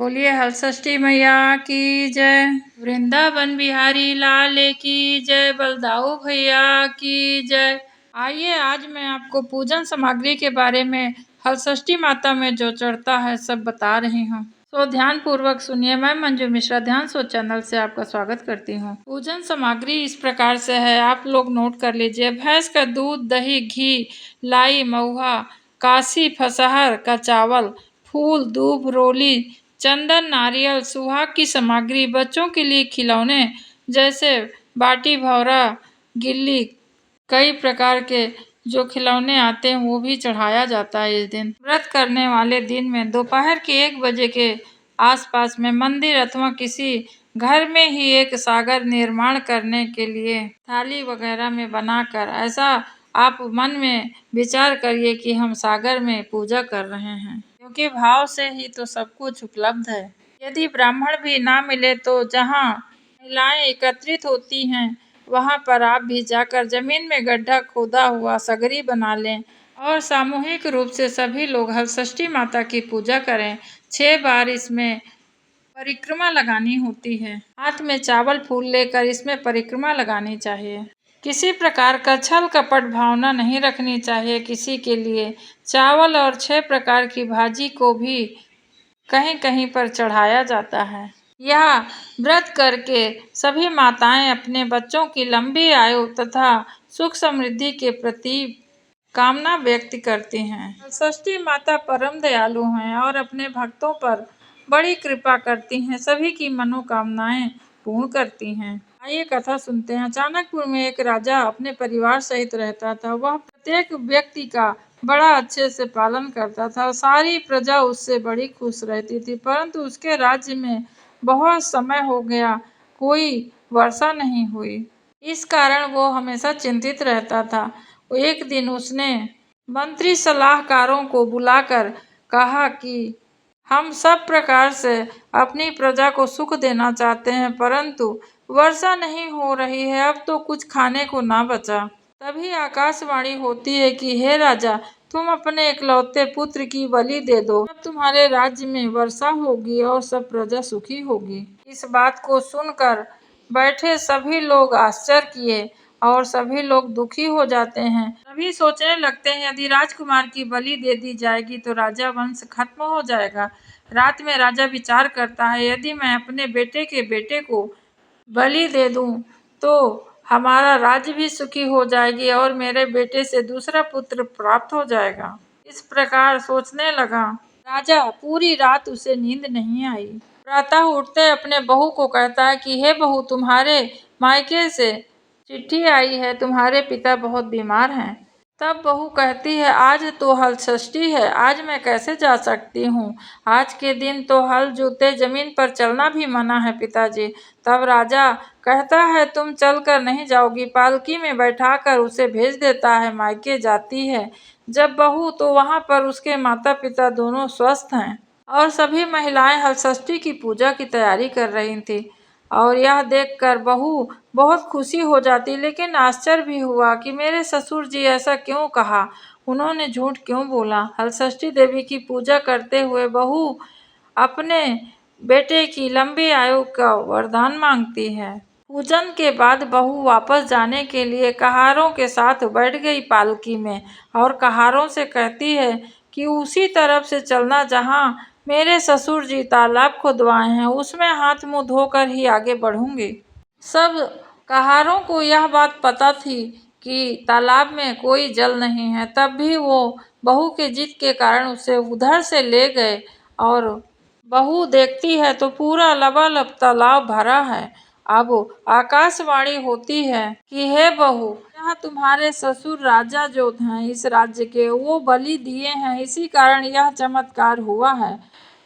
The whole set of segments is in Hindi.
बोलिए हल षष्ठी मैया की जय। वृंदावन बिहारी लाल की जय। बलदाऊ भैया की जय। आइए आज मैं आपको पूजन सामग्री के बारे में हल षष्ठी माता में जो चढ़ता है सब बता रही हूँ। तो ध्यान पूर्वक सुनिए। मैं मंजू मिश्रा ध्यान सोच चैनल से आपका स्वागत करती हूँ। पूजन सामग्री इस प्रकार से है, आप लोग नोट कर लीजिए। भैंस का दूध, दही, घी, लाई, महुआ, काशी फसहर का चावल, फूल, दूब, रोली, चंदन, नारियल, सुहाग की सामग्री, बच्चों के लिए खिलौने जैसे बाटी, भौरा, गिल्ली, कई प्रकार के जो खिलौने आते हैं वो भी चढ़ाया जाता है। इस दिन व्रत करने वाले दिन में दोपहर के 1 बजे के आसपास में मंदिर अथवा किसी घर में ही एक सागर निर्माण करने के लिए थाली वगैरह में बनाकर ऐसा आप मन में विचार करिए कि हम सागर में पूजा कर रहे हैं, क्योंकि भाव से ही तो सब कुछ उपलब्ध है। यदि ब्राह्मण भी ना मिले तो जहाँ महिलाएं एकत्रित होती हैं वहां पर आप भी जाकर जमीन में गड्ढा खोदा हुआ सगरी बना लें और सामूहिक रूप से सभी लोग हल षष्ठी माता की पूजा करें। 6 बार इसमें परिक्रमा लगानी होती है। हाथ में चावल फूल लेकर इसमें परिक्रमा लगानी चाहिए। किसी प्रकार का छल कपट भावना नहीं रखनी चाहिए किसी के लिए। चावल और 6 प्रकार की भाजी को भी कहीं कहीं पर चढ़ाया जाता है। यह व्रत करके सभी माताएं अपने बच्चों की लंबी आयु तथा सुख समृद्धि के प्रति कामना व्यक्त करती हैं। षष्ठी माता परम दयालु हैं और अपने भक्तों पर बड़ी कृपा करती हैं, सभी की मनोकामनाएं पूर्ण करती हैं। आइए कथा सुनते हैं। चाणक्यपुर में एक राजा अपने परिवार सहित रहता था। वह प्रत्येक व्यक्ति का बड़ा अच्छे से पालन करता था। सारी प्रजा उससे बड़ी खुश रहती थी, परंतु उसके राज्य में बहुत समय हो गया, कोई वर्षा नहीं हुई। इस कारण वो हमेशा चिंतित रहता था। एक दिन उसने मंत्री सलाहकारों को बुलाकर कहा कि हम सब प्रकार से अपनी प्रजा को सुख देना चाहते हैं, परंतु वर्षा नहीं हो रही है, अब तो कुछ खाने को ना बचा। तभी आकाशवाणी होती है कि हे राजा, तुम अपने इकलौते पुत्र की बलि दे दो, अब तुम्हारे राज्य में वर्षा होगी और सब प्रजा सुखी होगी। इस बात को सुनकर बैठे सभी लोग आश्चर्य किए और सभी लोग दुखी हो जाते हैं। सभी सोचने लगते हैं यदि राजकुमार की बलि दे दी जाएगी तो राजा वंश खत्म हो जाएगा। रात में राजा विचार करता है, यदि मैं अपने बेटे के बेटे को बलि दे दूं तो हमारा राज्य भी सुखी हो जाएगी और मेरे बेटे से दूसरा पुत्र प्राप्त हो जाएगा। इस प्रकार सोचने लगा। राजा पूरी रात उसे नींद नहीं आई। प्रातः उठते अपने बहू को कहता है कि हे बहू, तुम्हारे मायके से चिट्ठी आई है, तुम्हारे पिता बहुत बीमार हैं। तब बहू कहती है, आज तो हल षष्ठी है, आज मैं कैसे जा सकती हूँ, आज के दिन तो हल जूते जमीन पर चलना भी मना है पिताजी। तब राजा कहता है, तुम चलकर नहीं जाओगी, पालकी में बैठाकर उसे भेज देता है। मायके जाती है जब बहू तो वहाँ पर उसके माता पिता दोनों स्वस्थ हैं और सभी महिलाएं हल षष्ठी की पूजा की तैयारी कर रही थी और यह देखकर बहू बहुत खुशी हो जाती, लेकिन आश्चर्य भी हुआ कि मेरे ससुर जी ऐसा क्यों कहा, उन्होंने झूठ क्यों बोला। हल षष्ठी देवी की पूजा करते हुए बहू अपने बेटे की लंबी आयु का वरदान मांगती है। पूजन के बाद बहू वापस जाने के लिए कहारों के साथ बैठ गई पालकी में और कहारों से कहती है कि उसी तरफ से चलना जहाँ मेरे ससुर जी तालाब खुदवाए हैं, उसमें हाथ मुंह धोकर ही आगे बढ़ूंगी। सब कहारों को यह बात पता थी कि तालाब में कोई जल नहीं है, तब भी वो बहू के जिद के कारण उसे उधर से ले गए और बहू देखती है तो पूरा लबालब तालाब भरा है। अब आकाशवाणी होती है कि हे बहू, यह तुम्हारे ससुर राजा जो हैं इस राज्य के, वो बलि दिए हैं, इसी कारण यह चमत्कार हुआ है।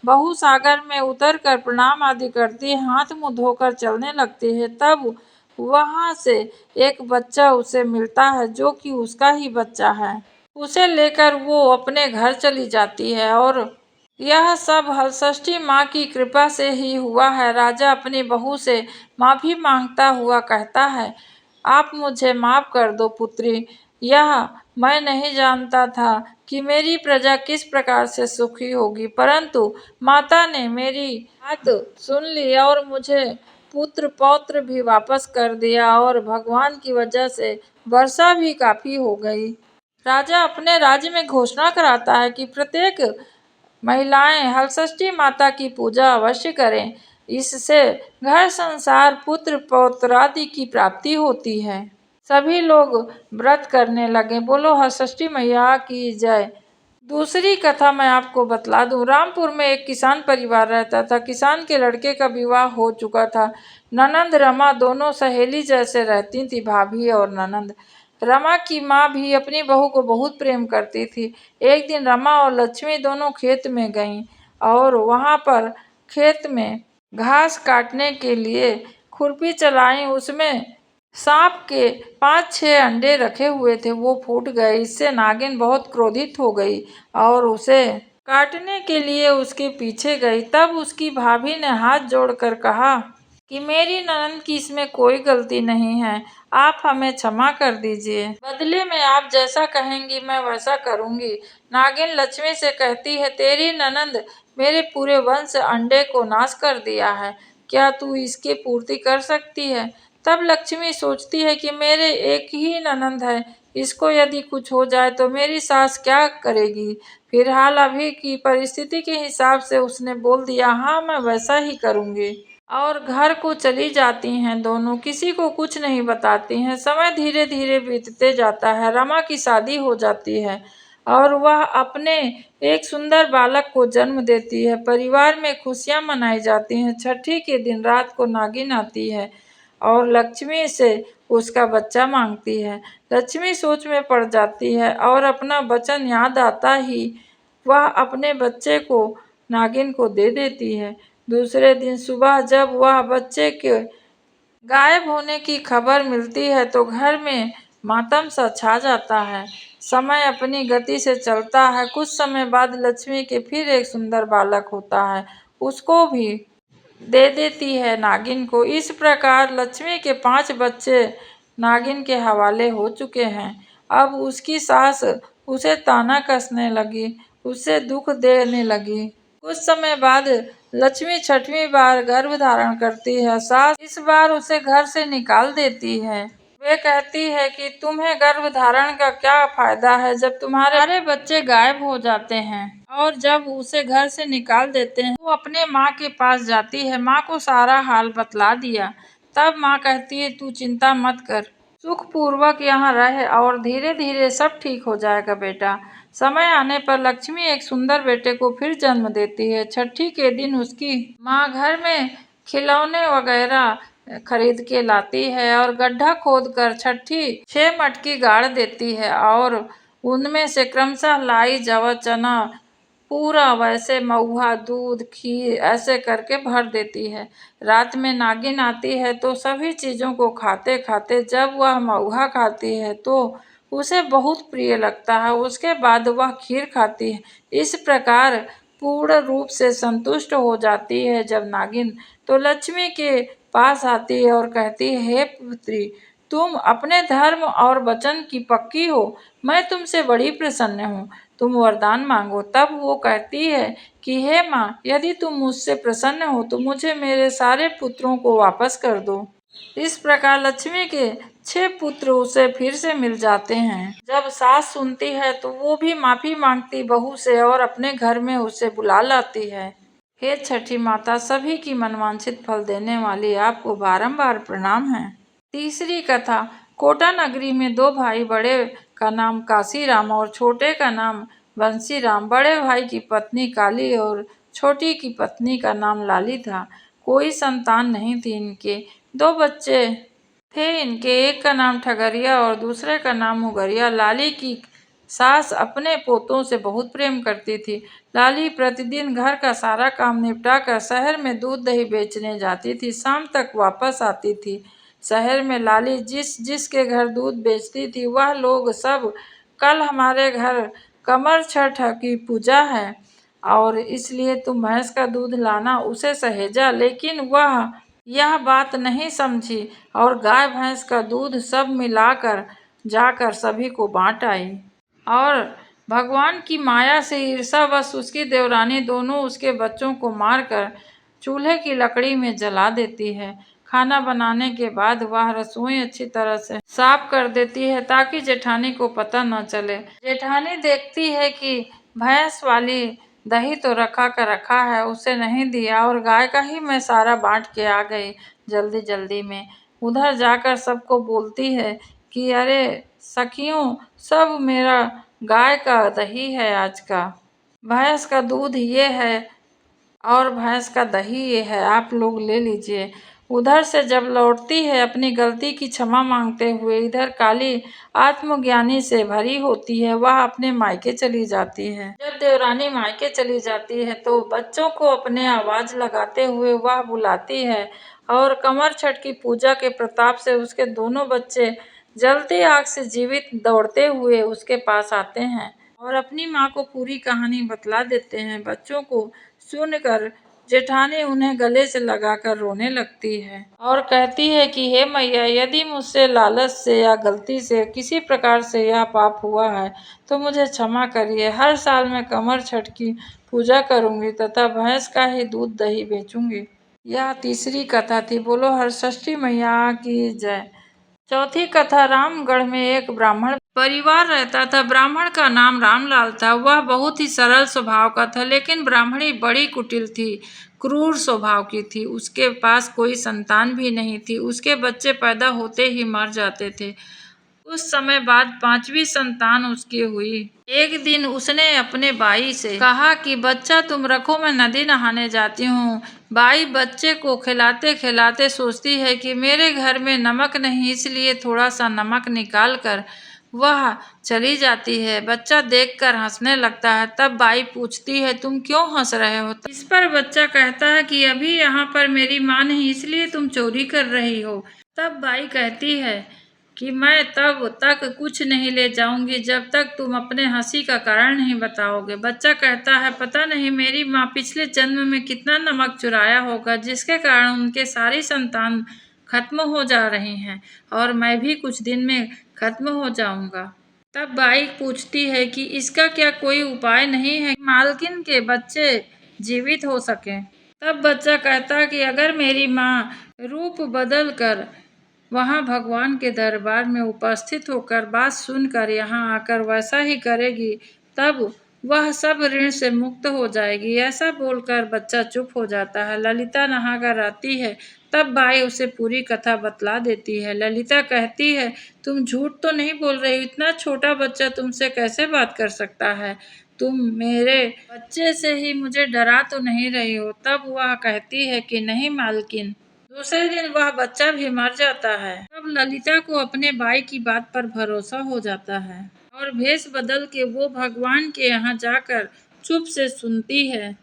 बहू सागर में उतरकर प्रणाम आदि करती है, हाथ मुंह धोकर चलने लगती है। तब वहां से एक बच्चा उसे मिलता है जो कि उसका ही बच्चा है। उसे लेकर वो अपने घर चली जाती है और यह सब हल षष्ठी माँ की कृपा से ही हुआ है। राजा अपनी बहू से माफी मांगता हुआ कहता है, आप मुझे माफ कर दो पुत्री, यह मैं नहीं जानता था कि मेरी प्रजा किस प्रकार से सुखी होगी, परंतु माता ने मेरी बात सुन ली और मुझे पुत्र पौत्र भी वापस कर दिया और भगवान की वजह से वर्षा भी काफी हो गई। राजा अपने राज्य में घोषणा कराता है कि प्रत्येक महिलाएं हलषष्ठी माता की पूजा अवश्य करें, इससे घर संसार पुत्र पौत्र आदि की प्राप्ति होती है। सभी लोग व्रत करने लगे। बोलो हलषष्ठी मैया की जय। दूसरी कथा मैं आपको बतला दूं। रामपुर में एक किसान परिवार रहता था। किसान के लड़के का विवाह हो चुका था। ननंद रमा दोनों सहेली जैसे रहती थी, भाभी और ननंद। रमा की माँ भी अपनी बहू को बहुत प्रेम करती थी। एक दिन रमा और लक्ष्मी दोनों खेत में गईं और वहां पर खेत में घास काटने के लिए खुरपी चलाई। उसमें सांप के 5-6 अंडे रखे हुए थे, वो फूट गए। इससे नागिन बहुत क्रोधित हो गई और उसे काटने के लिए उसके पीछे गई। तब उसकी भाभी ने हाथ जोड़कर कहा कि मेरी ननंद की इसमें कोई गलती नहीं है, आप हमें क्षमा कर दीजिए। बदले में आप जैसा कहेंगी मैं वैसा करूंगी। नागिन लक्ष्मी से कहती है, तेरी ननंद मेरे पूरे वंश अंडे को नाश कर दिया है, क्या तू इसकी पूर्ति कर सकती है? तब लक्ष्मी सोचती है कि मेरे एक ही ननंद है, इसको यदि कुछ हो जाए तो मेरी सास क्या करेगी। फिलहाल अभी की परिस्थिति के हिसाब से उसने बोल दिया, हाँ मैं वैसा ही करूंगी। और घर को चली जाती हैं दोनों, किसी को कुछ नहीं बताती हैं। समय धीरे धीरे बीतते जाता है। रमा की शादी हो जाती है और वह अपने एक सुंदर बालक को जन्म देती है। परिवार में खुशियां मनाई जाती हैं। छठी के दिन रात को नागिन आती है और लक्ष्मी से उसका बच्चा मांगती है। लक्ष्मी सोच में पड़ जाती है और अपना वचन याद आता ही वह अपने बच्चे को नागिन को दे देती है। दूसरे दिन सुबह जब वह बच्चे के गायब होने की खबर मिलती है तो घर में मातम सा छा जाता है। समय अपनी गति से चलता है। कुछ समय बाद लक्ष्मी के फिर एक सुंदर बालक होता है, उसको भी दे देती है नागिन को। इस प्रकार लक्ष्मी के 5 बच्चे नागिन के हवाले हो चुके हैं। अब उसकी सास उसे ताना कसने लगी, उसे दुख देने लगी। कुछ समय बाद लक्ष्मी छठवीं बार गर्भ धारण करती है। सास इस बार उसे घर से निकाल देती है। वे कहती है कि तुम्हें गर्भ धारण का क्या फायदा है जब तुम्हारे बच्चे गायब हो जाते हैं। और जब उसे घर से निकाल देते हैं वो अपने माँ के पास जाती है। माँ को सारा हाल बतला दिया। तब माँ कहती है, तू चिंता मत कर, सुख पूर्वक यहाँ रहे और धीरे धीरे सब ठीक हो जाएगा बेटा। समय आने पर लक्ष्मी एक सुंदर बेटे को फिर जन्म देती है। छठी के दिन उसकी माँ घर में खिलौने वगैरह खरीद के लाती है और गड्ढा खोदकर छठी 6 मटकी गाड़ देती है और उनमें से क्रमशः लाई जव चना पूरा वैसे महुआ दूध खीर ऐसे करके भर देती है। रात में नागिन आती है तो सभी चीजों को खाते खाते जब वह महुआ खाती है तो उसे बहुत प्रिय लगता है। उसके बाद वह खीर खाती है। इस प्रकार पूर्ण रूप से संतुष्ट हो जाती है। जब नागिन तो लक्ष्मी के पास आती है और कहती है, हे पुत्री, तुम अपने धर्म और वचन की पक्की हो, मैं तुमसे बड़ी प्रसन्न हूँ, तुम वरदान मांगो। तब वो कहती है कि हे माँ, यदि तुम मुझसे प्रसन्न हो तो मुझे मेरे सारे पुत्रों को वापस कर दो। इस प्रकार लक्ष्मी के 6 पुत्र उसे फिर से मिल जाते हैं। जब सास सुनती है तो वो भी माफी मांगती बहू से और अपने घर में उसे बुला लाती है। हे छठी माता, सभी की मनवांछित फल देने वाली आपको बारंबार प्रणाम है। तीसरी कथा। कोटा नगरी में 2 भाई, बड़े का नाम काशीराम और छोटे का नाम बंसीराम। बड़े भाई की पत्नी काली और छोटी की पत्नी का नाम लाली था। कोई संतान नहीं थी इनके। 2 बच्चे थे इनके, एक का नाम ठगरिया और दूसरे का नाम मुगरिया। लाली की सास अपने पोतों से बहुत प्रेम करती थी। लाली प्रतिदिन घर का सारा काम निपटाकर शहर में दूध दही बेचने जाती थी। शाम तक वापस आती थी। शहर में लाली जिसके घर दूध बेचती थी वह लोग सब, कल हमारे घर कमर छठ की पूजा है और इसलिए तुम भैंस का दूध लाना, उसे सहेजा। लेकिन वह यह बात नहीं समझी और गाय भैंस का दूध सब मिलाकर जाकर सभी को बांट आई। और भगवान की माया से ईर्ष्यावश उसकी देवरानी दोनों उसके बच्चों को मारकर चूल्हे की लकड़ी में जला देती है। खाना बनाने के बाद वह रसोई अच्छी तरह से साफ कर देती है ताकि जेठानी को पता न चले। जेठानी देखती है कि भैंस वाली दही तो रखा है, उसे नहीं दिया और गाय का ही मैं सारा बांट के आ गई जल्दी जल्दी में। उधर जाकर सबको बोलती है कि अरे सखियों, सब मेरा गाय का दही है आज का, भैंस का दूध ये है और भैंस का दही ये है, आप लोग ले लीजिए। उधर से जब लौटती है अपनी गलती की क्षमा मांगते हुए, इधर काली आत्मज्ञानी से भरी होती है, वह अपने मायके चली जाती है। जब देवरानी मायके चली जाती है तो बच्चों को अपने आवाज लगाते हुए वह बुलाती है और कमर छठ की पूजा के प्रताप से उसके दोनों बच्चे जलती आग से जीवित दौड़ते हुए उसके पास आते हैं और अपनी माँ को पूरी कहानी बतला देते हैं। बच्चों को सुनकर जेठानी उन्हें गले से लगाकर रोने लगती है और कहती है कि हे मैया, यदि मुझसे लालच से या गलती से किसी प्रकार से यह पाप हुआ है तो मुझे क्षमा करिए। हर साल मैं कमर छठ की पूजा करूंगी तथा भैंस का ही दूध दही बेचूंगी। यह तीसरी कथा थी। बोलो हरषष्ठी मैया की जय। चौथी कथा। रामगढ़ में एक ब्राह्मण परिवार रहता था। ब्राह्मण का नाम रामलाल था। वह बहुत ही सरल स्वभाव का था, लेकिन ब्राह्मणी बड़ी कुटिल थी, क्रूर स्वभाव की थी। उसके पास कोई संतान भी नहीं थी। उसके बच्चे पैदा होते ही मर जाते थे। कुछ समय बाद पांचवी संतान उसकी हुई। एक दिन उसने अपने बाई से कहा कि बच्चा तुम रखो, मैं नदी नहाने जाती हूँ। बाई बच्चे को खिलाते खिलाते सोचती है कि मेरे घर में नमक नहीं, इसलिए थोड़ा सा नमक निकाल कर वह चली जाती है। बच्चा देखकर हंसने लगता है। तब बाई पूछती है तुम क्यों हंस रहे हो? इस पर बच्चा कहता है कि अभी यहाँ पर मेरी माँ नहीं, इसलिए तुम चोरी कर रही हो। तब बाई कहती है कि मैं तब तक कुछ नहीं ले जाऊंगी जब तक तुम अपने हंसी का कारण नहीं बताओगे। बच्चा कहता है पता नहीं मेरी माँ पिछले जन्म में कितना नमक चुराया होगा, जिसके कारण उनके सारी संतान खत्म हो जा रही हैं और मैं भी कुछ दिन में खत्म हो जाऊंगा। तब बाई पूछती है कि इसका क्या कोई उपाय नहीं है, मालकिन के बच्चे जीवित हो सके। तब बच्चा कहता है कि अगर मेरी माँ रूप बदल कर वहां भगवान के दरबार में उपस्थित होकर बात सुनकर यहाँ आकर वैसा ही करेगी, तब वह सब ऋण से मुक्त हो जाएगी। ऐसा बोलकर बच्चा चुप हो जाता है। ललिता नहाकर आती है। तब बाई उसे पूरी कथा बतला देती है। ललिता कहती है तुम झूठ तो नहीं बोल रही, इतना छोटा बच्चा तुमसे कैसे बात कर सकता है? तुम मेरे बच्चे से ही मुझे डरा तो नहीं रही हो? तब वह कहती है कि नहीं मालकिन। दूसरे दिन वह बच्चा भी मर जाता है। तब ललिता को अपने बाई की बात पर भरोसा हो जाता है और भेष बदल के वो भगवान के यहाँ जाकर चुप से सुनती है।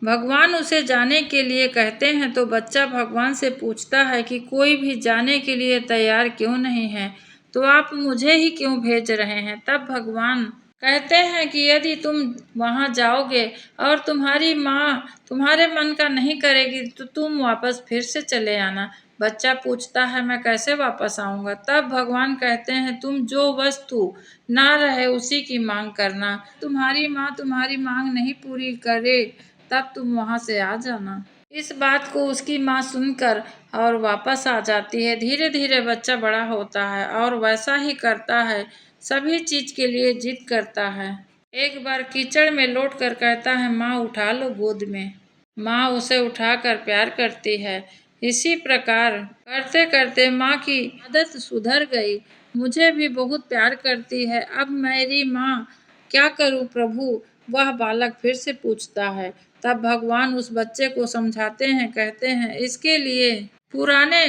भगवान उसे जाने के लिए कहते हैं तो बच्चा भगवान से पूछता है कि कोई भी जाने के लिए तैयार क्यों नहीं है, तो आप मुझे ही क्यों भेज रहे हैं? तब भगवान कहते हैं कि यदि तुम वहां जाओगे और तुम्हारी माँ तुम्हारे मन का नहीं करेगी तो तुम वापस फिर से चले आना। बच्चा पूछता है मैं कैसे वापस आऊंगा? तब भगवान कहते हैं तुम जो वस्तु ना रहे उसी की मांग करना। तुम्हारी माँ तुम्हारी मांग नहीं पूरी करे तब तुम वहां से आ जाना। इस बात को उसकी माँ सुनकर और वापस आ जाती है। धीरे धीरे बच्चा बड़ा होता है और वैसा ही करता है, सभी चीज के लिए जिद करता है। एक बार कीचड़ में लौट कर कहता है माँ उठा लो गोद में। माँ उसे उठाकर प्यार करती है। इसी प्रकार करते करते माँ की आदत सुधर गई, मुझे भी बहुत प्यार करती है। अब मेरी माँ क्या करूं प्रभु? वह बालक फिर से पूछता है। तब भगवान उस बच्चे को समझाते हैं, कहते हैं इसके लिए पुराने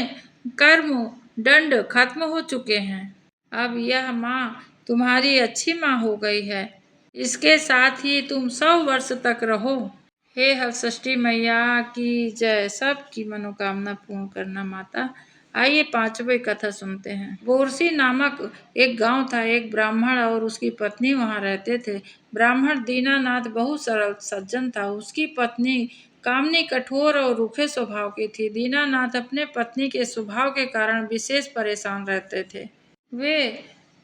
कर्म दंड खत्म हो चुके हैं। अब यह माँ तुम्हारी अच्छी माँ हो गई है। इसके साथ ही तुम 100 वर्ष तक रहो। हे हरषष्ठी मैया की जय। सबकी मनोकामना पूर्ण करना माता। आइए पांचवी कथा सुनते हैं। बोरसी नामक एक गांव था। एक ब्राह्मण और उसकी पत्नी वहां रहते थे। ब्राह्मण दीनानाथ बहुत सरल सज्जन था। उसकी पत्नी कामनी कठोर और रूखे स्वभाव की थी। दीनानाथ अपने पत्नी के स्वभाव के कारण विशेष परेशान रहते थे। वे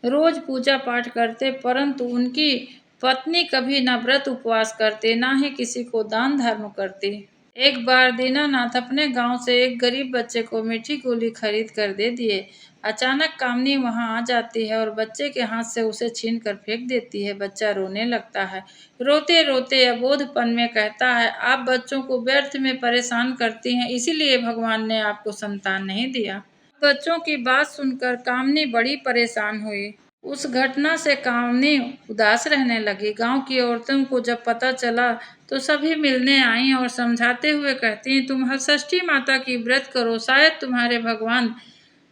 रोज पूजा पाठ करते, परंतु उनकी पत्नी कभी न व्रत उपवास करती, न ही किसी को दान धर्म करती। एक बार दीनानाथ अपने गांव से एक गरीब बच्चे को मीठी गोली खरीद कर दे दिए। अचानक कामनी वहां आ जाती है और बच्चे के हाथ से उसे छीन कर फेंक देती है। बच्चा रोने लगता है। रोते रोते अबोधपन में कहता है, आप बच्चों को व्यर्थ में परेशान करती हैं, इसीलिए भगवान ने आपको संतान नहीं दिया। बच्चों की बात सुनकर कामनी बड़ी परेशान हुई। उस घटना से कामनी उदास रहने लगी। गांव की औरतों को जब पता चला तो सभी मिलने आईं और समझाते हुए कहती, तुम हरषष्ठी माता की व्रत करो, शायद तुम्हारे भगवान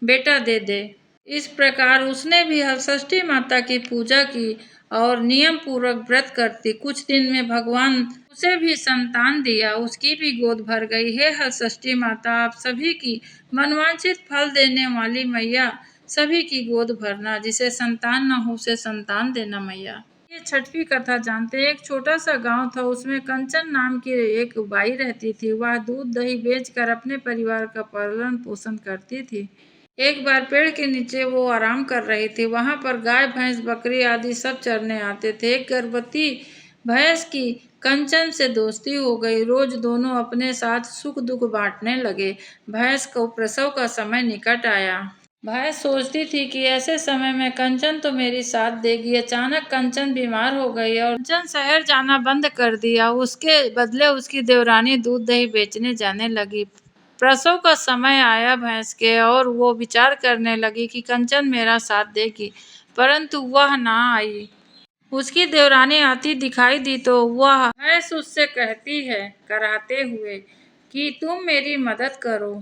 बेटा दे दे। इस प्रकार उसने भी हरषष्ठी माता की पूजा की और नियम पूर्वक व्रत करती। कुछ दिन में भगवान उसे भी संतान दिया, उसकी भी गोद भर गई। हे हरषष्ठी माता, आप सभी की मनवांछित फल देने वाली मैया, सभी की गोद भरना। जिसे संतान न हो उसे संतान देना मैया। ये छठवीं कथा जानते हैं। एक छोटा सा गांव था, उसमें कंचन नाम की एक बाई रहती थी। वह दूध दही बेचकर अपने परिवार का पालन पोषण करती थी। एक बार पेड़ के नीचे वो आराम कर रही थी। वहां पर गाय भैंस बकरी आदि सब चरने आते थे। एक गर्भवती भैंस की कंचन से दोस्ती हो गई। रोज दोनों अपने साथ सुख दुख बांटने लगे। भैंस को प्रसव का समय निकट आया। भैंस सोचती थी कि ऐसे समय में कंचन तो मेरी साथ देगी। अचानक कंचन बीमार हो गई और कंचन शहर जाना बंद कर दिया। उसके बदले उसकी देवरानी दूध दही बेचने जाने लगी। प्रसव का समय आया भैंस के और वो विचार करने लगी कि कंचन मेरा साथ देगी, परंतु वह ना आई। उसकी देवरानी आती दिखाई दी तो वह भैंस उससे कहती है कराते हुए कि तुम मेरी मदद करो।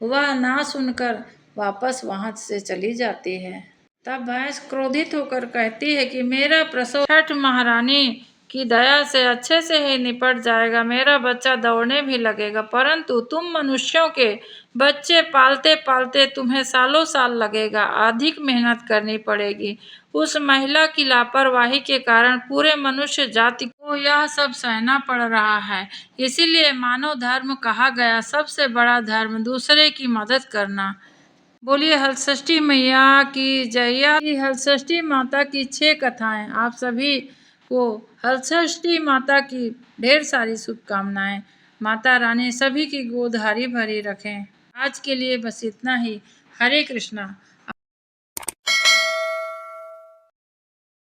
वह ना सुनकर वापस वहां से चली जाती है। तब भैंस क्रोधित होकर कहती है कि मेरा प्रसव छठ महारानी की दया से अच्छे से ही निपट जाएगा, मेरा बच्चा दौड़ने भी लगेगा, परंतु तुम मनुष्यों के बच्चे पालते पालते तुम्हें सालों साल लगेगा, अधिक मेहनत करनी पड़ेगी। उस महिला की लापरवाही के कारण पूरे मनुष्य जाति को यह सब सहना पड़ रहा है। इसीलिए मानव धर्म कहा गया, सबसे बड़ा धर्म दूसरे की मदद करना। बोलिए हलषष्ठी मैया की जय। हलषष्ठी माता की 6 कथाएं। आप सभी को हलषष्ठी माता की ढेर सारी शुभकामनाएं। माता रानी सभी की गोद हरी भरी रखें। आज के लिए बस इतना ही। हरे कृष्णा।